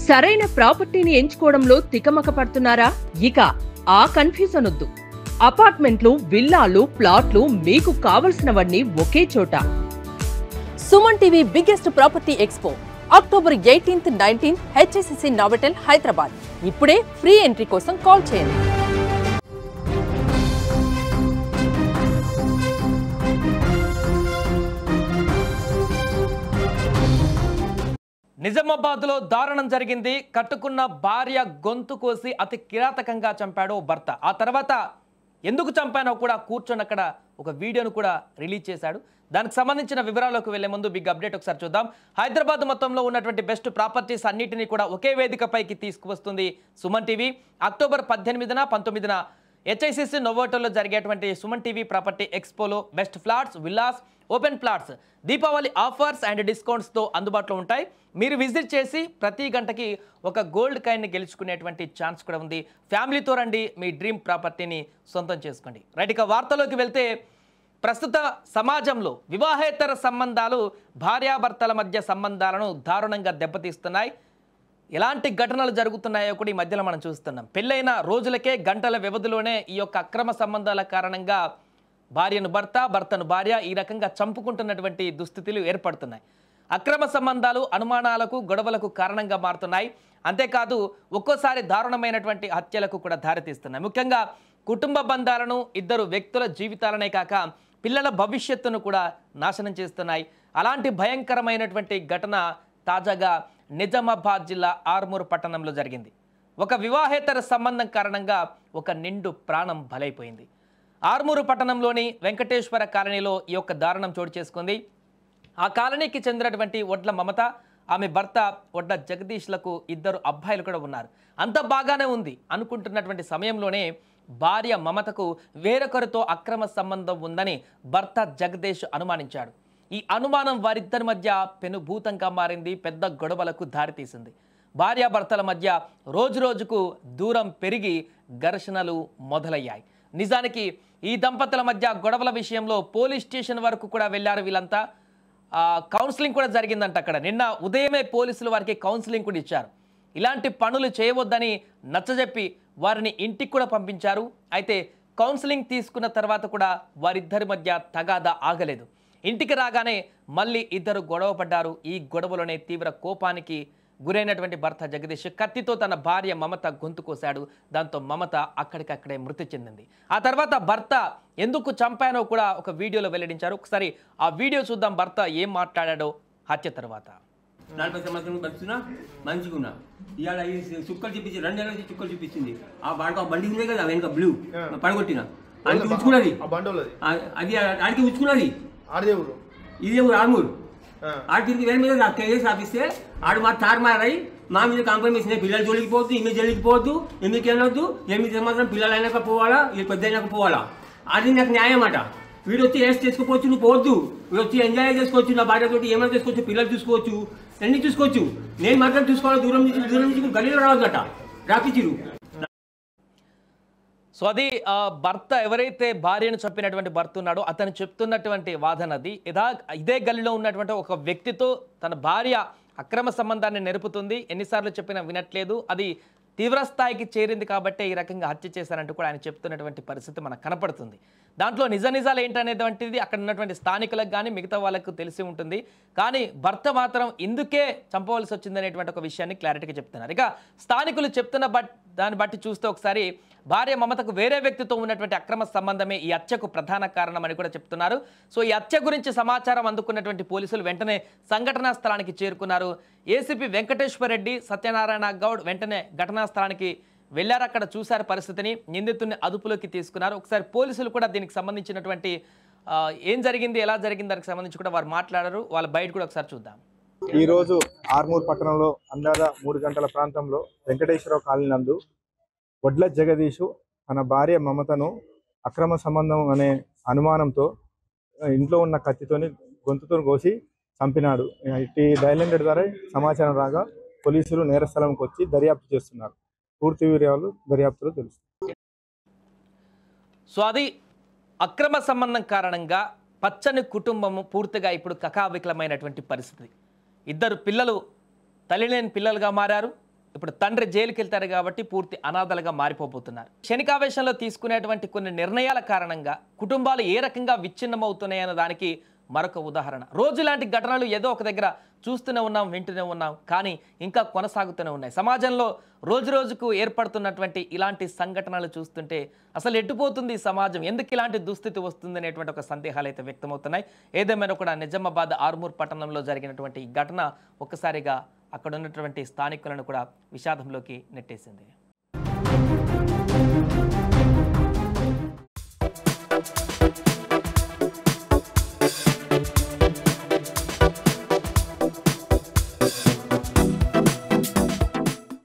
సరైన ప్రాపర్టీని ఎంచుకోవడంలో తికమక పడుతున్నారా? ఇక ఆ కన్ఫ్యూజన్ వద్దు. అపార్ట్మెంట్లు, విల్లాలు, ప్లాట్లు మీకు కావలసినవన్నీ ఒకే చోట. Suman TV biggest property expo October 18th, 19th HSCC Novotel Hyderabad. ఇప్పుడే ఫ్రీ ఎంట్రీ కోసం కాల్ చేయండి. నిజామాబాద్లో దారుణం జరిగింది. కట్టుకున్న భార్య గొంతు కోసి అతి కిరాతకంగా చంపాడు భర్త. ఆ తర్వాత ఎందుకు చంపానో కూడా కూర్చొని అక్కడ ఒక వీడియోను కూడా రిలీజ్ చేశాడు. దానికి సంబంధించిన వివరాలకు వెళ్లే ముందు బిగ్ అప్డేట్ ఒకసారి చూద్దాం. హైదరాబాద్ మొత్తంలో ఉన్నటువంటి బెస్ట్ ప్రాపర్టీస్ అన్నిటినీ కూడా ఒకే వేదికపైకి తీసుకువస్తుంది సుమన్ టీవీ. అక్టోబర్ 18న 19న హెచ్ఐసిసి నోవోటెల్లో జరిగేటువంటి సుమన్ టీవీ ప్రాపర్టీ ఎక్స్పోలో best flats, villas, open plots Deepavali offers and డిస్కౌంట్స్తో అందుబాటులో ఉంటాయి. మీరు విజిట్ చేసి ప్రతి గంటకి ఒక గోల్డ్ కాయిన్ని గెలుచుకునేటువంటి ఛాన్స్ కూడా ఉంది. ఫ్యామిలీతో రండి, మీ డ్రీమ్ ప్రాపర్టీని సొంతం చేసుకోండి. రైట్, ఇక వార్తలోకి వెళ్తే ప్రస్తుత సమాజంలో వివాహేతర సంబంధాలు భార్యాభర్తల మధ్య సంబంధాలను దారుణంగా దెబ్బతీస్తున్నాయి. ఎలాంటి ఘటనలు జరుగుతున్నాయో కూడా ఈ మధ్యలో మనం చూస్తున్నాం. పెళ్ళైన రోజులకే గంటల వ్యవధిలోనే ఈ యొక్క అక్రమ సంబంధాల కారణంగా భార్యను భర్త, భర్తను భార్య ఈ రకంగా చంపుకుంటున్నటువంటి దుస్థితులు ఏర్పడుతున్నాయి. అక్రమ సంబంధాలు అనుమానాలకు, గొడవలకు కారణంగా మారుతున్నాయి. అంతేకాదు ఒక్కోసారి దారుణమైనటువంటి హత్యలకు కూడా దారితీస్తున్నాయి. ముఖ్యంగా కుటుంబ బంధాలను, ఇద్దరు వ్యక్తుల జీవితాలనే కాక పిల్లల భవిష్యత్తును కూడా నాశనం చేస్తున్నాయి. అలాంటి భయంకరమైనటువంటి ఘటన తాజాగా నిజామాబాద్ జిల్లా ఆర్మూర్ పట్టణంలో జరిగింది. ఒక వివాహేతర సంబంధం కారణంగా ఒక నిండు ప్రాణం బలైపోయింది. ఆర్మూరు పట్టణంలోని వెంకటేశ్వర కాలనీలో ఈ యొక్క దారుణం చోటు చేసుకుంది. ఆ కాలనీకి చెందినటువంటి వడ్ల మమత, ఆమె భర్త వడ్ల జగదీష్లకు ఇద్దరు అబ్బాయిలు కూడా ఉన్నారు. అంత బాగానే ఉంది అనుకుంటున్నటువంటి సమయంలోనే భార్య మమతకు వేరొకరితో అక్రమ సంబంధం ఉందని భర్త జగదీష్ అనుమానించాడు. ఈ అనుమానం వారిద్దరి మధ్య పెనుభూతంగా మారింది, పెద్ద గొడవలకు దారితీసింది. భార్యాభర్తల మధ్య రోజురోజుకు దూరం పెరిగి ఘర్షణలు మొదలయ్యాయి. నిజానికి ఈ దంపతుల మధ్య గొడవల విషయంలో పోలీస్ స్టేషన్ వరకు కూడా వెళ్ళారు వీళ్ళంతా. కౌన్సిలింగ్ కూడా జరిగిందంట అక్కడ. నిన్న ఉదయమే పోలీసులు వారికి కౌన్సిలింగ్ కూడా ఇచ్చారు. ఇలాంటి పనులు చేయవద్దని నచ్చజెప్పి వారిని ఇంటికి కూడా పంపించారు. అయితే కౌన్సిలింగ్ తీసుకున్న తర్వాత కూడా వారిద్దరి మధ్య తగాదా ఆగలేదు. ఇంటికి రాగానే మళ్ళీ ఇద్దరు గొడవ పడ్డారు. ఈ గొడవలోనే తీవ్ర కోపానికి గురైనటువంటి భర్త జగదీష్ కత్తితో తన భార్య మమత గొంతు కోశాడు. దాంతో మమత అక్కడికక్కడే మృతి చెందింది. ఆ తర్వాత భర్త ఎందుకు చంపానో కూడా ఒక వీడియోలో వెల్లడించారు. ఒకసారి ఆ వీడియో చూద్దాం. భర్త ఏం మాట్లాడాడో హత్య తర్వాత. 40 సంవత్సరం బతుకున్నా మంచిగున్నా. ఇవాళ చుక్కలు చూపించి 2 నెలల నుంచి చుక్కలు చూపించింది. ఆ బండి ఉంది కదా వెనక బ్లూ పడగొట్టిన అది ఉంచుకున్నది, అది ఆడికి ఉంచుకున్నది. ఇదే ఊరు ఆర్మూరు. ఆడి తిరిగి వేరే మీద కేసు ఆపిస్తే ఆడు మా తారుమారై మా మీద కాంప్రమైజ్ పిల్లలు జోలికిపోవద్దు, ఈమె జోలికిపోవద్దు, ఎందుకు వెళ్ళొద్దు, 8 సంవత్సరం పిల్లలు అయినాక పోవాలా, వీళ్ళు పెద్ద అయినాక పోవాలా, అది నాకు న్యాయం అట. వీడు వచ్చి ఏస్ చేసుకోవచ్చు, నువ్వు పోవద్దు, వీడు వచ్చి ఎంజాయ్ చేసుకోవచ్చు, నా భార్యతోటి ఏమైనా చేసుకోవచ్చు, పిల్లలు చూసుకోవచ్చు, అన్ని చూసుకోవచ్చు, నేను మాత్రం చూసుకోవాలి. దూరం నుంచి గలీలో రావద్దట, రాపిచ్చిరు. సో అది భర్త ఎవరైతే భార్యను చంపినటువంటి భర్త ఉన్నాడో అతను చెప్తున్నటువంటి వాదనది. ఇదే గల్లీలో ఉన్నటువంటి ఒక వ్యక్తితో తన భార్య అక్రమ సంబంధాన్ని నెరుపుతుంది. ఎన్నిసార్లు చెప్పినా వినట్లేదు. అది తీవ్రస్థాయికి చేరింది కాబట్టి ఈ రకంగా హత్య చేశారంటూ కూడా ఆయన చెప్తున్నటువంటి పరిస్థితి మనకు కనపడుతుంది. దాంట్లో నిజాలు ఏంటనేటువంటిది అక్కడ ఉన్నటువంటి స్థానికులకు కానీ మిగతా వాళ్ళకు తెలిసి ఉంటుంది. కానీ భర్త మాత్రం ఇందుకే చంపవలసి వచ్చిందనేటువంటి ఒక విషయాన్ని క్లారిటీగా చెప్తున్నారు. ఇక స్థానికులు చెప్తున్న దాన్ని బట్టి చూస్తే ఒకసారి భార్య మమతకు వేరే వ్యక్తితో ఉన్నటువంటి అక్రమ సంబంధమే ఈ హత్యకు ప్రధాన కారణం అని కూడా చెప్తున్నారు. సో ఈ హత్య గురించి సమాచారం అందుకున్నటువంటి పోలీసులు వెంటనే సంఘటనా స్థలానికి చేరుకున్నారు. ఏసీపీ వెంకటేశ్వర రెడ్డి, సత్యనారాయణ గౌడ్ వెంటనే ఘటనా స్థలానికి వెళ్ళారు. అక్కడ చూశారు పరిస్థితిని, నిందితుడిని అదుపులోకి తీసుకున్నారు. ఒకసారి పోలీసులు కూడా దీనికి సంబంధించినటువంటి ఏం జరిగింది, ఎలా జరిగింది దానికి సంబంధించి కూడా వారు మాట్లాడారు. వాళ్ళ బయట కూడా ఒకసారి చూద్దాం. ఈరోజు ఆర్మూర్ పట్టణంలో అందాజ 3 గంటల ప్రాంతంలో వెంకటేశ్వర కాలనీ నందు వడ్ల జగదీషు తన భార్య మమతను అక్రమ సంబంధం అనే అనుమానంతో ఇంట్లో ఉన్న కత్తితోని గొంతుతో కోసి చంపినాడు. ఇట్టి డైలెండెడ్ ద్వారా సమాచారం రాగా పోలీసులు నేరస్థలంకి వచ్చి దర్యాప్తు చేస్తున్నారు. పూర్తి వివరాలు దర్యాప్తులో తెలుస్తుంది. సో అది అక్రమ సంబంధం కారణంగా పచ్చని కుటుంబము పూర్తిగా ఇప్పుడు కకావికలమైనటువంటి పరిస్థితి. ఇద్దరు పిల్లలు తల్లిలేని పిల్లలుగా మారారు. ఇప్పుడు తండ్రి జైలుకి వెళ్తారు కాబట్టి పూర్తి అనాథలుగా మారిపోబోతున్నారు. క్షణికావేశంలో తీసుకునేటువంటి కొన్ని నిర్ణయాల కారణంగా కుటుంబాలు ఏ రకంగా విచ్ఛిన్నమవుతున్నాయన్న దానికి మరొక ఉదాహరణ. రోజు లాంటి ఘటనలు ఏదో ఒక దగ్గర చూస్తూనే ఉన్నాం, వింటూనే ఉన్నాం, కానీ ఇంకా కొనసాగుతూనే ఉన్నాయి. సమాజంలో రోజు రోజుకు ఏర్పడుతున్నటువంటి ఇలాంటి సంఘటనలు చూస్తుంటే అసలు ఎట్టుపోతుంది సమాజం, ఎందుకు ఇలాంటి దుస్థితి వస్తుంది అనేటువంటి ఒక సందేహాలు అయితే వ్యక్తమవుతున్నాయి. ఏదేమైనా కూడా నిజామాబాద్ ఆర్మూర్ పట్టణంలో జరిగినటువంటి ఈ ఘటన ఒక్కసారిగా అక్కడ ఉన్నటువంటి స్థానికులను కూడా విషాదంలోకి నెట్టేసింది.